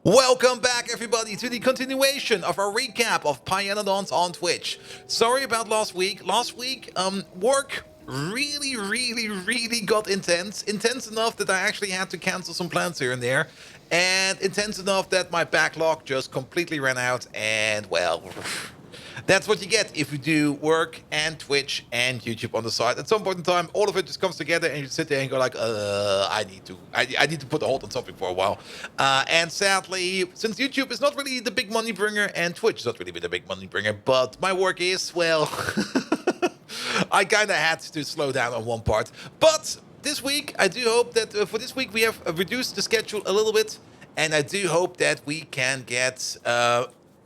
Welcome back, everybody, to the continuation of our recap of Pyanodons on Twitch. Sorry about last week. Last week, work really got intense. Intense enough that I actually had to cancel some plans here and there. And intense enough that my backlog just completely ran out. And, well, that's what you get if you do work and Twitch and YouTube on the side. At some point in time, all of it just comes together, and you sit there and go like, I need to put a hold on something for a while. And sadly, since YouTube is not really the big money bringer and Twitch is not really the big money bringer, but my work is, well, I kind of had to slow down on one part. But this week, I do hope that for this week we have reduced the schedule a little bit, and I do hope that we can get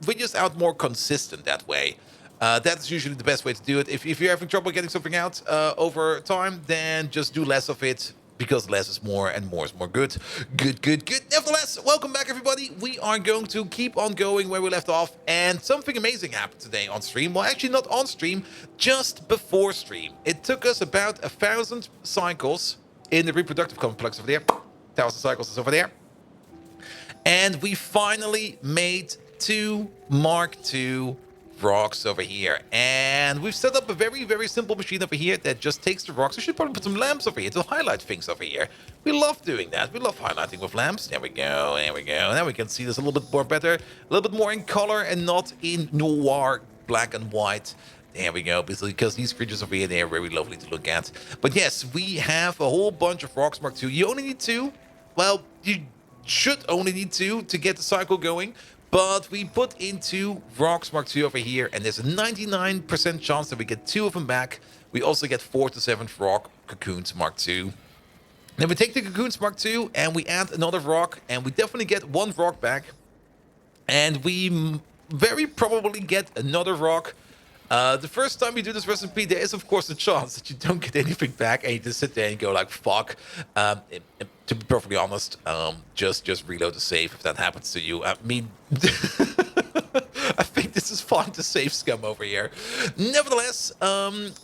videos out more consistent that way. That's usually the best way to do it. If you're having trouble getting something out over time, then just do less of it, because less is more and more is more good. Good. Nevertheless, welcome back, everybody. We are going to keep on going where we left off, and something amazing happened today on stream. Well, actually not on stream, just before stream. It took us about 1,000 cycles in the reproductive complex over there. 1,000 cycles is over there. And we finally made 2 Mark II rocks over here, and we've set up a very simple machine over here that just takes the rocks. I should probably put some lamps over here to highlight things over here. We love doing that. We love highlighting with lamps. There we go. Now we can see this a little bit more better, a little bit more in color and not in noir black and white. There we go, because these creatures over here, they are very lovely to look at. But yes, we have a whole bunch of rocks Mark II. You only need 2. Well, you should only need 2 to get the cycle going. But we put into rocks Mark II over here, and there's a 99% chance that we get 2 of them back. We also get 4 to 7 rock cocoons Mark II. Then we take the cocoons Mark II, and we add another rock, and we definitely get 1 rock back. And we very probably get another rock. The first time you do this recipe, there is, of course, a chance that you don't get anything back, and you just sit there and go like, fuck. To be perfectly honest, just reload the save if that happens to you. I mean, I think this is fine to save scum over here. Nevertheless,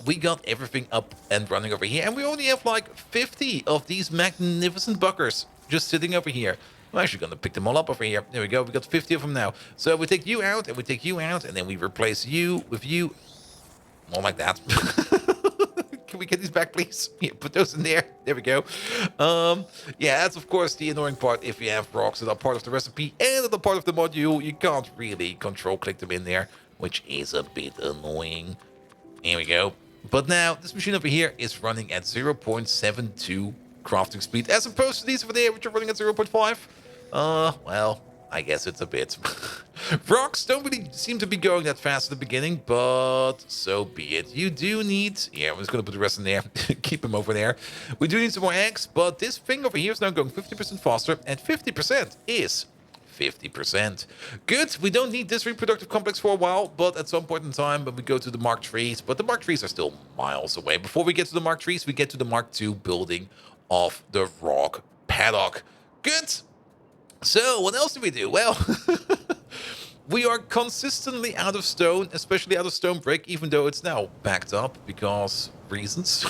we got everything up and running over here, and we only have like 50 of these magnificent buggers just sitting over here. I'm actually going to pick them all up over here. There we go. We got 50 of them now. So we take you out, and we take you out, and then we replace you with you. More like that. Can we get these back, please? Yeah, put those in there. There we go. Yeah, that's, of course, the annoying part. If you have rocks that are part of the recipe and that are part of the module, you can't really control-click them in there, which is a bit annoying. Here we go. But now, this machine over here is running at 0.72 crafting speed, as opposed to these over there, which are running at 0.5. Well, I guess it's a bit. Rocks don't really seem to be going that fast at the beginning, but so be it. You do need... Yeah, I'm just going to put the rest in there. Keep them over there. We do need some more eggs, but this thing over here is now going 50% faster, and 50% is 50%. Good, we don't need this reproductive complex for a while, but at some point in time when we go to the Mark IIIs, but the Mark IIIs are still miles away. Before we get to the Mark IIIs, we get to the Mark II building of the rock paddock. Good. So, what else do we do? Well, we are consistently out of stone, especially out of stone brick, even though it's now backed up because reasons.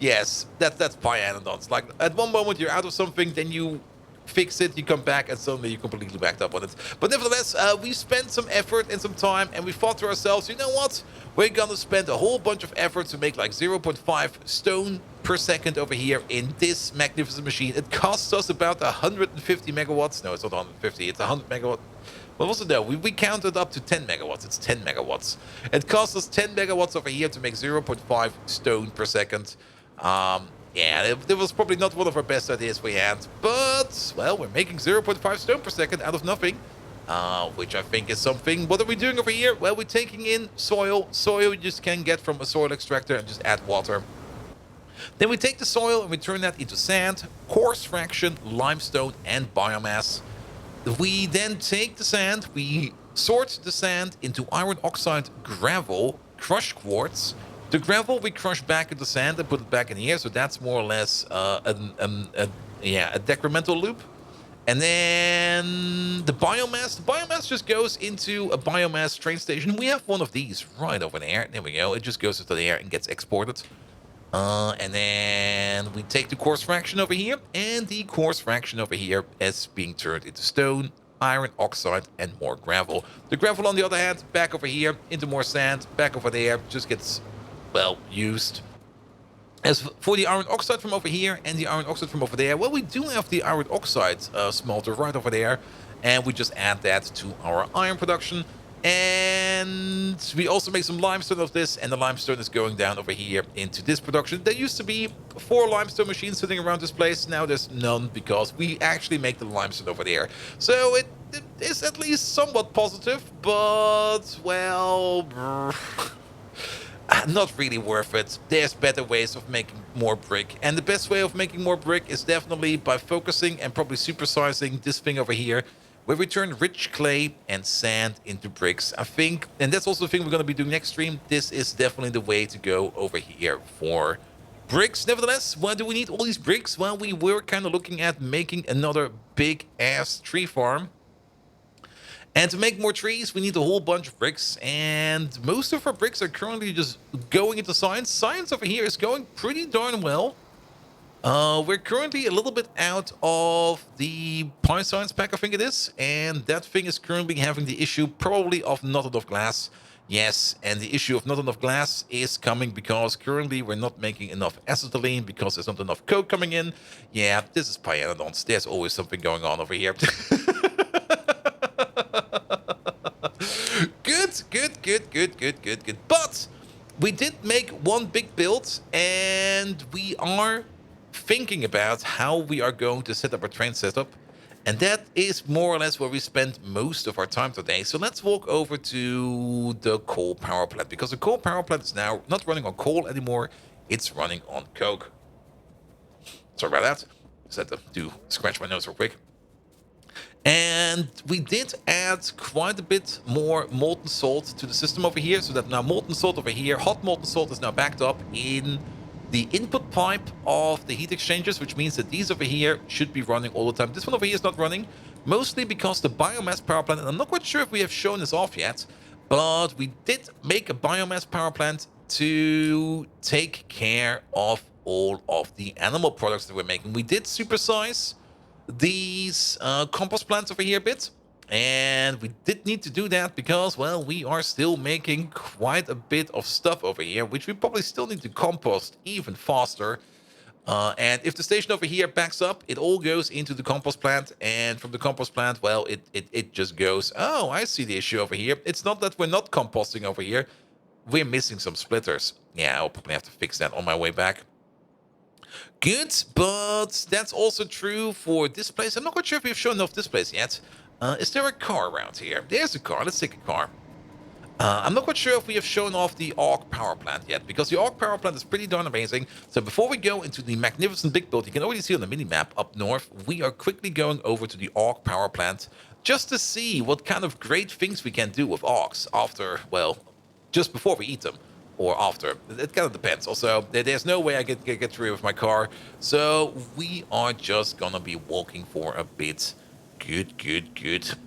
Yes, that's Pyanodons. Like, at one moment you're out of something, then you fix it, you come back, and suddenly you're completely backed up on it. But nevertheless, we spent some effort and some time, and we thought to ourselves, you know what? We're gonna spend a whole bunch of effort to make like 0.5 stone per second over here in this magnificent machine. It costs us about 150 megawatts. No, it's not 150, it's 100 megawatts. Well, also no, we counted up to 10 megawatts. It's 10 megawatts. It costs us 10 megawatts over here to make 0.5 stone per second. Yeah, it was probably not one of our best ideas we had, but, well, we're making 0.5 stone per second out of nothing, which I think is something. What are we doing over here? Well, we're taking in soil. Soil you just can get from a soil extractor and just add water. Then we take the soil and we turn that into sand, coarse fraction, limestone, and biomass. We then take the sand, we sort the sand into iron oxide gravel, crushed quartz. The gravel we crush back into sand and put it back in here, so that's more or less a decremental loop. And then the biomass just goes into a biomass train station. We have one of these right over there. There we go. It just goes into the air and gets exported. And then we take the coarse fraction over here, and the coarse fraction over here is being turned into stone, iron oxide, and more gravel. The gravel, on the other hand, back over here into more sand, back over there, just gets, well, used. As for the iron oxide from over here and the iron oxide from over there, well, we do have the iron oxide smelter right over there, and we just add that to our iron production. And we also make some limestone of this, and the limestone is going down over here into this production. There used to be 4 limestone machines sitting around this place. Now there's none, because we actually make the limestone over there. So it is at least somewhat positive, but, well, not really worth it. There's better ways of making more brick, and the best way of making more brick is definitely by focusing and probably supersizing this thing over here, where we turn rich clay and sand into bricks. I think, and that's also the thing we're going to be doing next stream, this is definitely the way to go over here for bricks. Nevertheless, why do we need all these bricks? Well, we were kind of looking at making another big ass tree farm. And to make more trees, we need a whole bunch of bricks, and most of our bricks are currently just going into science. Science over here is going pretty darn well. We're currently a little bit out of the Pi Science pack, I think it is, and that thing is currently having the issue probably of not enough glass. Yes, and the issue of not enough glass is coming because currently we're not making enough acetylene because there's not enough coke coming in. Yeah, this is Pyanodons. There's always something going on over here. Good. But we did make one big build, and we are thinking about how we are going to set up our train setup, and that is more or less where we spend most of our time today. So let's walk over to the coal power plant, because the coal power plant is now not running on coal anymore, it's running on coke. Sorry about that. Just had to scratch my nose real quick. And we did add quite a bit more molten salt to the system over here, so that now molten salt over here, hot molten salt, is now backed up in the input pipe of the heat exchangers, which means that these over here should be running all the time. This one over here is not running, mostly because the biomass power plant, and I'm not quite sure if we have shown this off yet, but we did make a biomass power plant to take care of all of the animal products that we're making. We did supersize these compost plants over here a bit, and we did need to do that because, well, we are still making quite a bit of stuff over here, which we probably still need to compost even faster. And if the station over here backs up, it all goes into the compost plant, and from the compost plant, well, it just goes. Oh, I see the issue over here. It's not that we're not composting over here, we're missing some splitters. Yeah, I'll probably have to fix that on my way back. Good, but that's also true for this place. I'm not quite sure if we've shown off this place yet. Is there a car around here? There's a car. Let's take a car. I'm not quite sure if we have shown off the AUG power plant yet, because the AUG power plant is pretty darn amazing. So before we go into the magnificent big build, you can already see on the mini-map up north, we are quickly going over to the AUG power plant just to see what kind of great things we can do with AUGs after, well, just before we eat them. Or after. It kind of depends. Also, there's no way I get through with my car. So we are just gonna be walking for a bit. Good.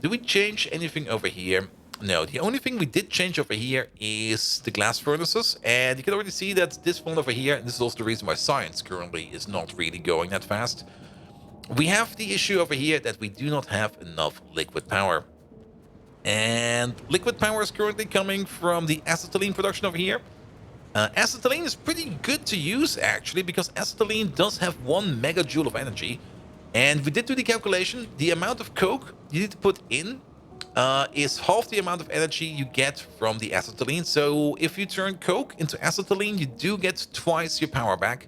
Do we change anything over here? No, the only thing we did change over here is the glass furnaces. And you can already see that this one over here, and this is also the reason why science currently is not really going that fast. We have the issue over here that we do not have enough liquid power. And liquid power is currently coming from the acetylene production over here. Acetylene is pretty good to use, actually, because acetylene does have 1 megajoule of energy. And we did do the calculation. The amount of coke you need to put in is half the amount of energy you get from the acetylene. So if you turn coke into acetylene, you do get twice your power back,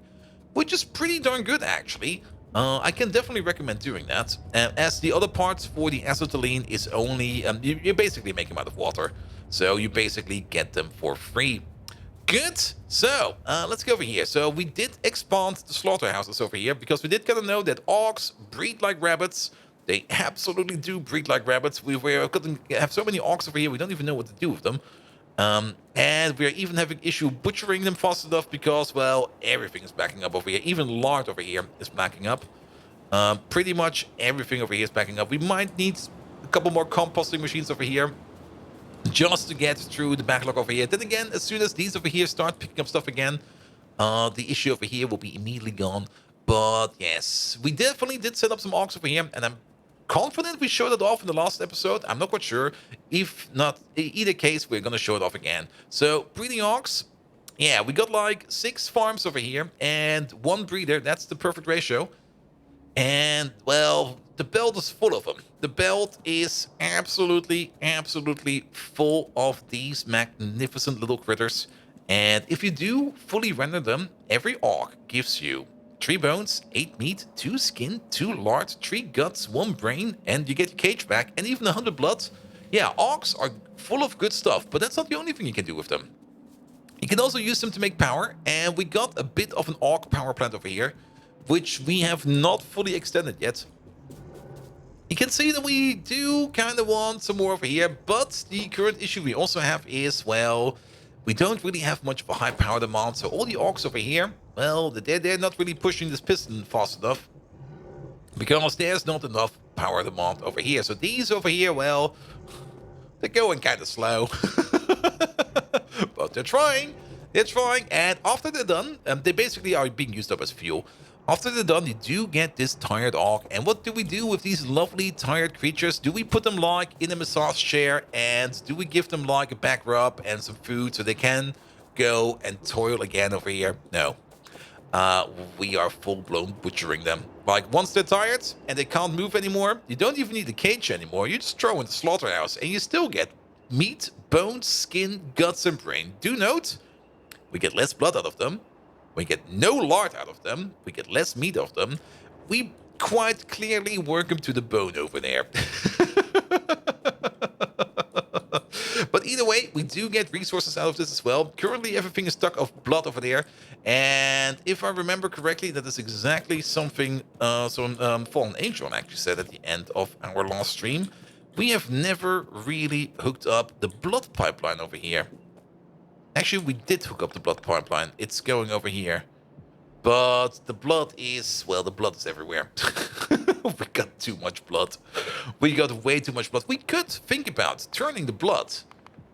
which is pretty darn good, actually. I can definitely recommend doing that. As the other parts for the acetylene is only... you basically make them out of water. So you basically get them for free. Good. So, let's go over here. So we did expand the slaughterhouses over here because we did kind of know that augs breed like rabbits. They absolutely do breed like rabbits. We have so many augs over here, we don't even know what to do with them. And we're even having issue butchering them fast enough because, well, everything is backing up over here. Even lard over here is backing up. Pretty much everything over here is backing up. We might need a couple more composting machines over here just to get through the backlog over here. Then again, as soon as these over here start picking up stuff again, the issue over here will be immediately gone. But yes, we definitely did set up some arcs over here, and I'm confident we showed it off in the last episode. I'm not quite sure. If not, in either case, we're gonna show it off again. So breeding arcs, yeah, we got like 6 farms over here and 1 breeder. That's the perfect ratio. And, well, the belt is full of them. The belt is absolutely, absolutely full of these magnificent little critters. And if you do fully render them, every arc gives you 3 bones, 8 meat, 2 skin, 2 lard, 3 guts, 1 brain, and you get your cage back, and even 100 blood. Yeah, arcs are full of good stuff, but that's not the only thing you can do with them. You can also use them to make power, and we got a bit of an arc power plant over here, which we have not fully extended yet. You can see that we do kind of want some more over here, but the current issue we also have is, well, we don't really have much of a high power demand, so all the arcs over here, well, they're not really pushing this piston fast enough, because there's not enough power demand over here. So these over here, well, they're going kind of slow. But they're trying, and after they're done, they basically are being used up as fuel. After they're done, you do get this tired arc. And what do we do with these lovely tired creatures? Do we put them like in a massage chair, and do we give them like a back rub and some food so they can go and toil again over here? No. We are full-blown butchering them. Like, once they're tired and they can't move anymore, you don't even need a cage anymore. You just throw in the slaughterhouse and you still get meat, bones, skin, guts, and brain. Do note, we get less blood out of them. We get no lard out of them. We get less meat of them. We quite clearly work them to the bone over there. But either way, we do get resources out of this as well. Currently, everything is stuck of blood over there. And if I remember correctly, that is exactly something Fallen Angel actually said at the end of our last stream. We have never really hooked up the blood pipeline over here. Actually, we did hook up the blood pipeline. It's going over here. But the blood is, well, the blood is everywhere. We got too much blood. We got way too much blood. We could think about turning the blood.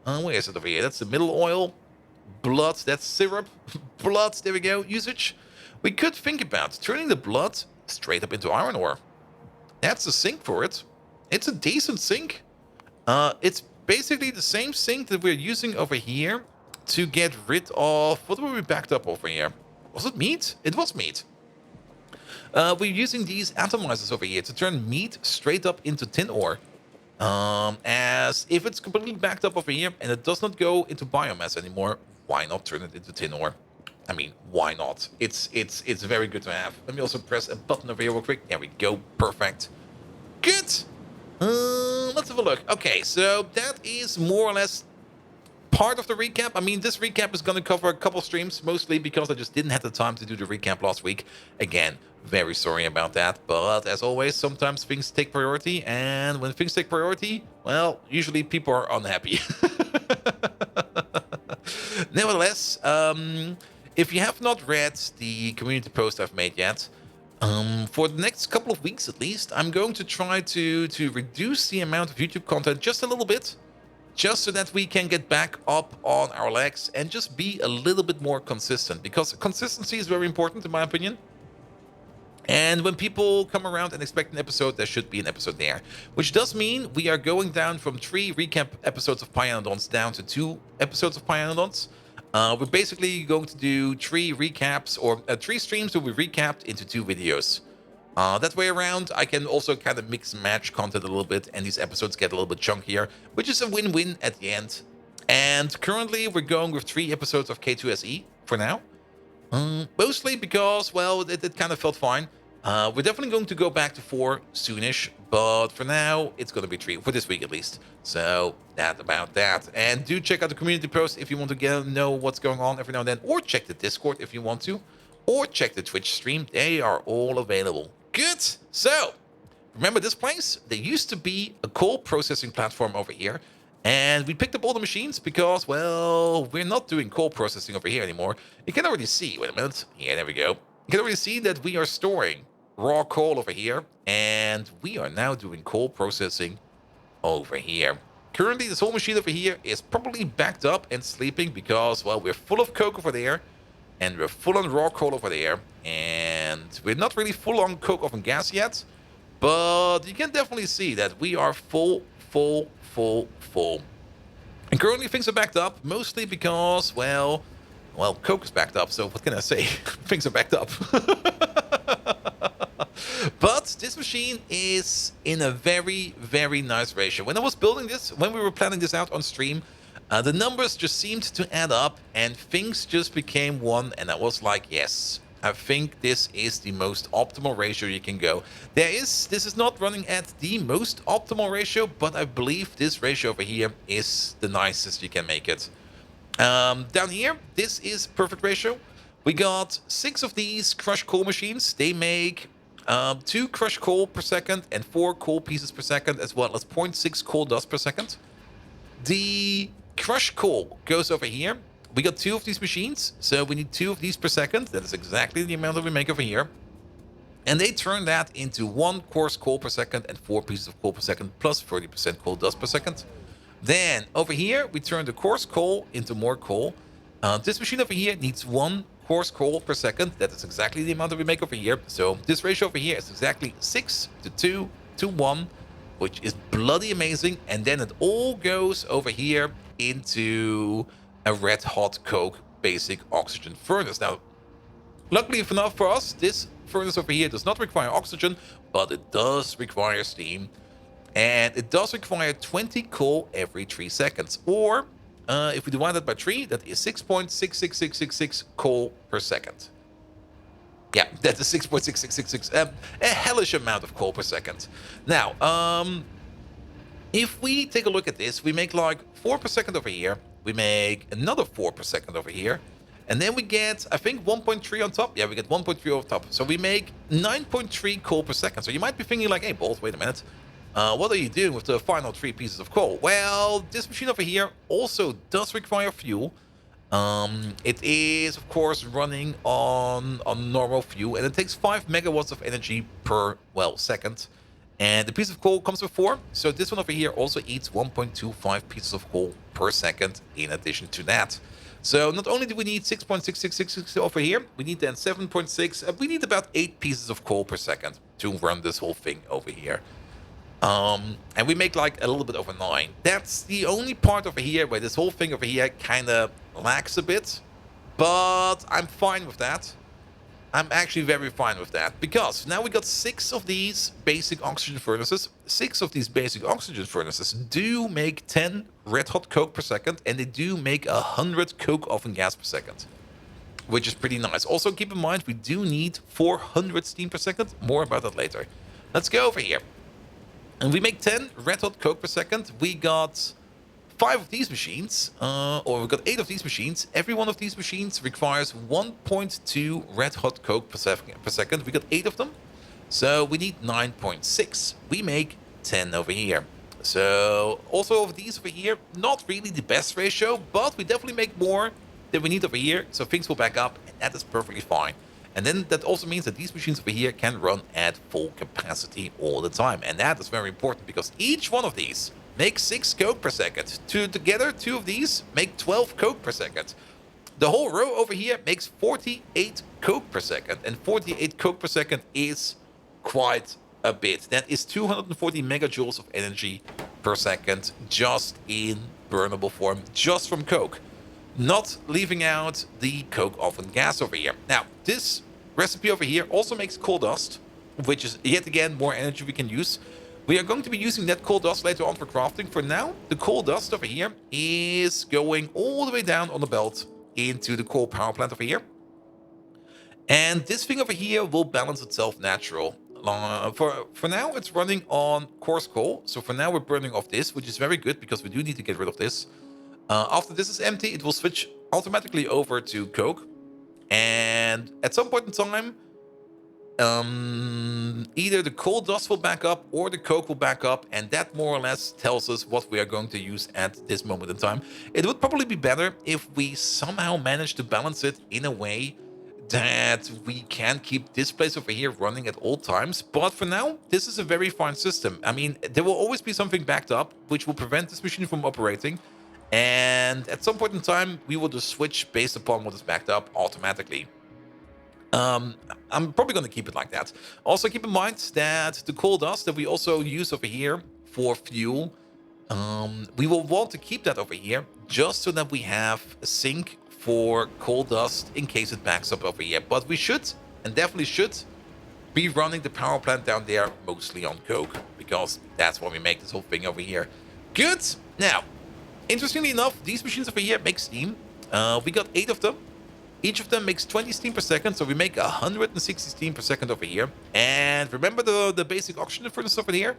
Where is it over here? That's the middle oil. Blood, that's syrup. Blood, there we go, usage. We could think about turning the blood straight up into iron ore. That's the sink for it. It's a decent sink. It's basically the same sink that we're using over here to get rid of... What were we backed up over here? Was it meat? It was meat. We're using these atomizers over here to turn meat straight up into tin ore. As if it's completely backed up over here and it does not go into biomass anymore, why not turn it into tin ore? I mean, why not? It's very good to have. Let me also press a button over here real quick. There we go. Perfect. Good. Let's have a look. Okay, so that is more or less part of the recap. I mean, this recap is going to cover a couple streams, mostly because I just didn't have the time to do the recap last week. Again, very sorry about that, but as always, sometimes things take priority, and when things take priority, well, usually people are unhappy. Nevertheless, if you have not read the community post I've made yet, for the next couple of weeks at least, I'm going to try to reduce the amount of YouTube content just a little bit, just so that we can get back up on our legs and just be a little bit more consistent, because consistency is very important in my opinion. And when people come around and expect an episode, there should be an episode there. Which does mean we are going down from 3 recap episodes of Pyanodons down to 2 episodes of Pyanodons. We're basically going to do 3 recaps, or 3 streams will be recapped into 2 videos. That way around, I can also kind of mix and match content a little bit, and these episodes get a little bit chunkier, which is a win-win at the end. And currently, we're going with 3 episodes of K2SE for now. Mostly because, well, it kind of felt fine. We're definitely going to go back to 4 soonish, but for now, it's going to be 3, for this week at least. So, that about that. And do check out the community post if you want to know what's going on every now and then, or check the Discord if you want to, or check the Twitch stream. They are all available. Good. So, remember this place? There used to be a coal processing platform over here, and we picked up all the machines because, well, we're not doing coal processing over here anymore. You can already see, wait a minute. Yeah, there we go. You can already see that we are storing raw coal over here, and we are now doing coal processing over here. Currently, this whole machine over here is probably backed up and sleeping because, well, we're full of coke over there, and we're full on raw coal over there, and we're not really full on coke oven gas yet, but you can definitely see that we are full. And currently things are backed up, mostly because, well, coke is backed up, so what can I say? Things are backed up. But this machine is in a very, very nice ratio. When I was building this, when we were planning this out on stream, the numbers just seemed to add up and things just became one, and I was like, yes, I think this is the most optimal ratio you can go. This is not running at the most optimal ratio, but I believe this ratio over here is the nicest you can make it. Down here, this is perfect ratio. We got 6 of these crushed coal machines. They make 2 crushed coal per second and 4 coal pieces per second, as well as 0.6 coal dust per second. The crushed coal goes over here. We got 2 of these machines, so we need 2 of these per second. That is exactly the amount that we make over here. And they turn that into 1 coarse coal per second and 4 pieces of coal per second, plus 30% coal dust per second. Then over here, we turn the coarse coal into more coal. This machine over here needs 1 coarse coal per second. That is exactly the amount that we make over here. So this ratio over here is exactly 6 to 2 to 1, which is bloody amazing. And then it all goes over here into a red hot coke basic oxygen furnace. Now, luckily enough for us, this furnace over here does not require oxygen, but it does require steam. And it does require 20 coal every 3 seconds. Or, if we divide that by 3, that is 6.66666 coal per second. Yeah, that is 6.6666. A hellish amount of coal per second. Now, if we take a look at this, we make like 4 per second over here. We make another 4 per second over here. And then we get, I think, 1.3 on top. Yeah, we get 1.3 on top. So we make 9.3 coal per second. So you might be thinking like, hey, Bolt, wait a minute. What are you doing with the final 3 pieces of coal? Well, this machine over here also does require fuel. It is, of course, running on normal fuel, and it takes 5 megawatts of energy per, well, second. And the piece of coal comes with 4, so this one over here also eats 1.25 pieces of coal per second in addition to that. So not only do we need 6.6666 over here, we need then 7.6, we need about 8 pieces of coal per second to run this whole thing over here. And we make like a little bit over 9. That's the only part over here where this whole thing over here kind of lacks a bit. But I'm fine with that. I'm actually very fine with that. Because now we got 6 of these basic oxygen furnaces. 6 of these basic oxygen furnaces do make 10 red hot coke per second. And they do make 100 coke oven gas per second. Which is pretty nice. Also keep in mind we do need 400 steam per second. More about that later. Let's go over here. And we make 10 red hot coke per second. We got 5 of these machines, or we got 8 of these machines. Every one of these machines requires 1.2 red hot coke per second. We got 8 of them, so we need 9.6. We make 10 over here. So also over these over here, not really the best ratio, but we definitely make more than we need over here. So things will back up, and that is perfectly fine. And then that also means that these machines over here can run at full capacity all the time. And that is very important because each one of these makes 6 coke per second. Together, 2 of these make 12 coke per second. The whole row over here makes 48 coke per second. And 48 coke per second is quite a bit. That is 240 megajoules of energy per second just in burnable form, just from coke. Not leaving out the coke oven gas over here. Now, this recipe over here also makes coal dust, which is yet again more energy we can use. We are going to be using that coal dust later on for crafting. For now, the coal dust over here is going all the way down on the belt into the coal power plant over here. And this thing over here will balance itself natural. For now, it's running on coarse coal. So for now, we're burning off this, which is very good because we do need to get rid of this. After this is empty, it will switch automatically over to coke. And at some point in time, either the coal dust will back up or the coke will back up. And that more or less tells us what we are going to use at this moment in time. It would probably be better if we somehow manage to balance it in a way that we can keep this place over here running at all times. But for now, this is a very fine system. I mean, there will always be something backed up, which will prevent this machine from operating. And at some point in time, we will just switch based upon what is backed up automatically. I'm probably going to keep it like that. Also, keep in mind that the coal dust that we also use over here for fuel, we will want to keep that over here just so that we have a sink for coal dust in case it backs up over here. But we should, and definitely should, be running the power plant down there mostly on coke, because that's why we make this whole thing over here. Good. Now, interestingly enough, these machines over here make steam. We got 8 of them. Each of them makes 20 steam per second, so we make 160 steam per second over here. And remember the basic oxygen furnace over here?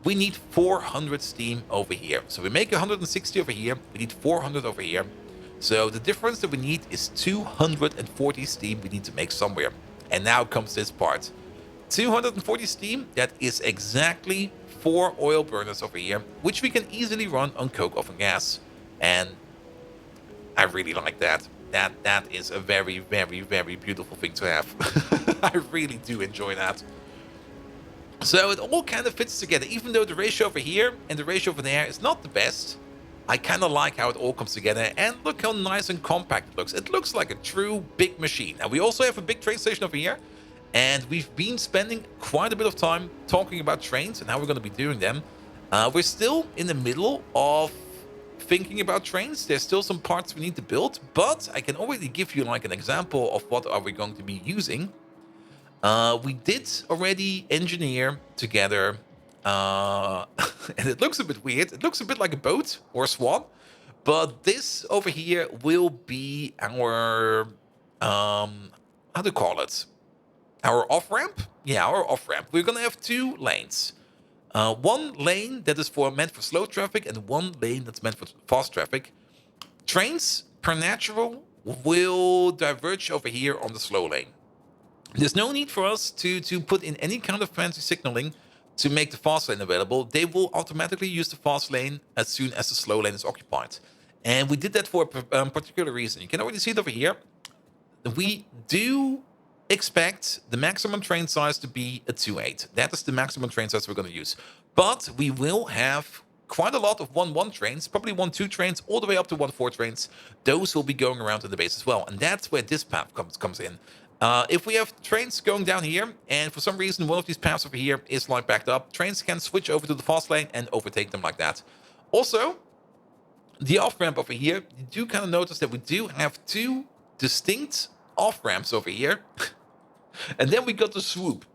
We need 400 steam over here. So we make 160 over here, we need 400 over here. So the difference that we need is 240 steam we need to make somewhere. And now comes this part. 240 steam, that is exactly 4 oil burners over here, which we can easily run on coke, oven, gas. And I really like that. That is a very, very, very beautiful thing to have. I really do enjoy that. So it all kind of fits together, even though the ratio over here and the ratio over there is not the best. I kind of like how it all comes together, and look how nice and compact it looks. It looks like a true big machine. Now, we also have a big train station over here, and we've been spending quite a bit of time talking about trains and how we're going to be doing them. We're still in the middle of thinking about trains. There's still some parts we need to build, but I can already give you like an example of what are we going to be using. We did already engineer together, and it looks a bit weird. It looks a bit like a boat or a swan, but this over here will be our, how to call it? Our off-ramp? Yeah, our off-ramp. We're going to have 2 lanes. One lane that is meant for slow traffic, and one lane that's meant for fast traffic. Trains, per natural, will diverge over here on the slow lane. There's no need for us to put in any kind of fancy signaling to make the fast lane available. They will automatically use the fast lane as soon as the slow lane is occupied. And we did that for a particular reason. You can already see it over here. We do expect the maximum train size to be a 2.8. That is the maximum train size we're going to use. But we will have quite a lot of 1.1 trains, probably 1.2 trains, all the way up to 1.4 trains. Those will be going around in the base as well. And that's where this path comes in. If we have trains going down here, and for some reason one of these paths over here is like backed up, trains can switch over to the fast lane and overtake them like that. Also, the off-ramp over here, you do kind of notice that we do have 2 distinct off-ramps over here. And then we got the swoop.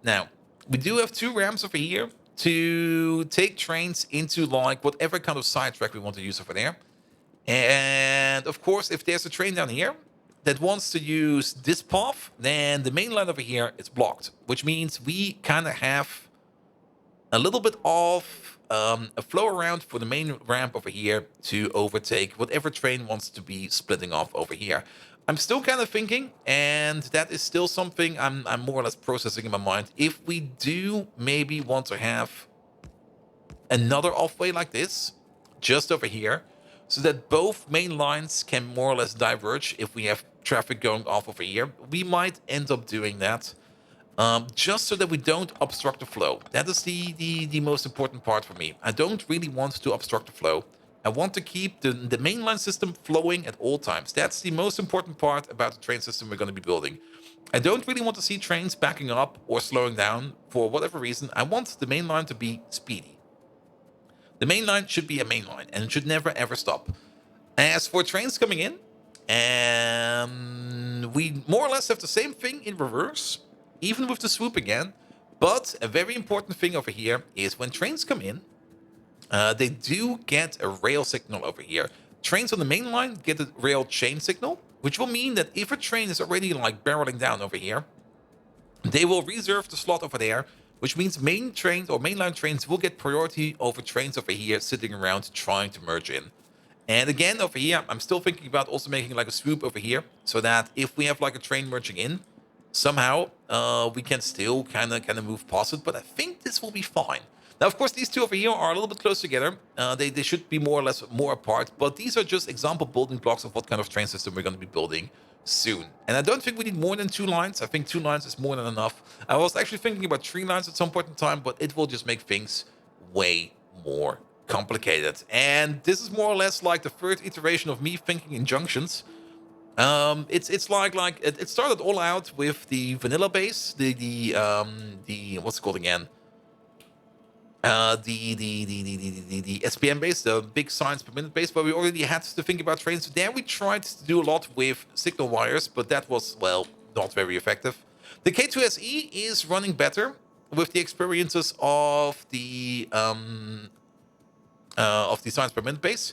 Now, we do have 2 ramps over here to take trains into like whatever kind of sidetrack we want to use over there. And of course, if there's a train down here that wants to use this path, then the main line over here is blocked, which means we kind of have a little bit of a flow around for the main ramp over here to overtake whatever train wants to be splitting off over here. I'm still kind of thinking, and that is still something I'm more or less processing in my mind. If we do maybe want to have another off-way like this, just over here, so that both main lines can more or less diverge if we have traffic going off over here, we might end up doing that. Just so that we don't obstruct the flow. That is the most important part for me. I don't really want to obstruct the flow. I want to keep the mainline system flowing at all times. That's the most important part about the train system we're going to be building. I don't really want to see trains backing up or slowing down for whatever reason. I want the main line to be speedy. The main line should be a main line and it should never ever stop. As for trains coming in, we more or less have the same thing in reverse, even with the swoop again. But a very important thing over here is when trains come in, they do get a rail signal over here. Trains on the main line get a rail chain signal, which will mean that if a train is already like barreling down over here, they will reserve the slot over there, which means main trains or mainline trains will get priority over trains over here sitting around trying to merge in. And again, over here, I'm still thinking about also making like a swoop over here, so that if we have like a train merging in, somehow we can still kind of move past it. But I think this will be fine. Now, of course, these 2 over here are a little bit close together. They should be more or less more apart, but these are just example building blocks of what kind of train system we're going to be building soon. And I don't think we need more than 2 lines. I think 2 lines is more than enough. I was actually thinking about 3 lines at some point in time, but it will just make things way more complicated. And this is more or less like the third iteration of me thinking in junctions. It's like it started all out with the vanilla base, the what's it called again? The SPM base, the big science per minute base, where we already had to think about trains. There we tried to do a lot with signal wires, but that was, well, not very effective. The K2SE is running better with the experiences of the science per minute base.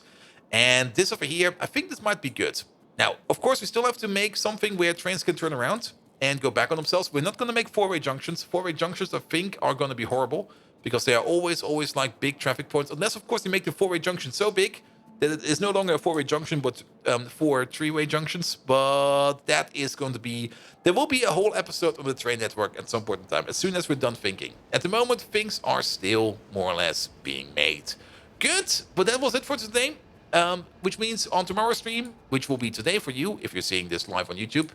And this over here, I think this might be good. Now, of course, we still have to make something where trains can turn around and go back on themselves. We're not going to make four-way junctions. Four-way junctions, I think, are going to be horrible because they are always like big traffic points. Unless, of course, you make the four-way junction so big that it is no longer a four-way junction, but four three-way junctions. But that is going to be... There will be a whole episode of the train network at some point in time, as soon as we're done thinking. At the moment, things are still more or less being made. Good, but that was it for today. Which means on tomorrow's stream, which will be today for you, if you're seeing this live on YouTube,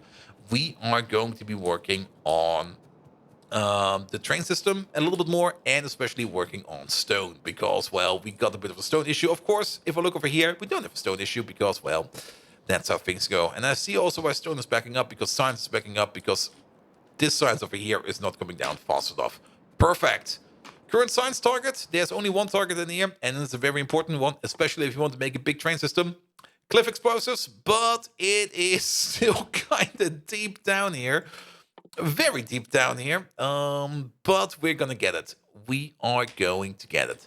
we are going to be working on the train system a little bit more, and especially working on stone, because, well, we got a bit of a stone issue. Of course, if I look over here, we don't have a stone issue because, well, that's how things go. And I see also why stone is backing up, because science is backing up, because this science over here is not coming down fast enough. Perfect. Current science target, there's only one target in here, and it's a very important one, especially if you want to make a big train system. Cliff explosives, but it is still kind of deep down here. Very deep down here, but we're gonna get it. We are going to get it.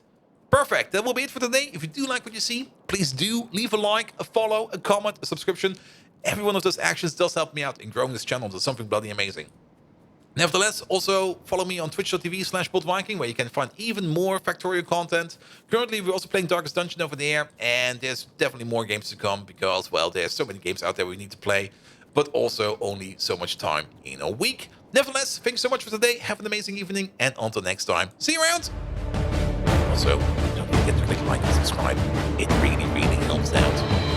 Perfect, that will be it for today. If you do like what you see, please do leave a like, a follow, a comment, a subscription. Every one of those actions does help me out in growing this channel to something bloody amazing. Nevertheless, also follow me on twitch.tv/botviking, where you can find even more Factorio content. Currently, we're also playing Darkest Dungeon over there, and there's definitely more games to come because, well, there's so many games out there we need to play, but also only so much time in a week. Nevertheless, thanks so much for today. Have an amazing evening, and until next time, see you around! Also, don't forget to click like and subscribe. It really, really helps out.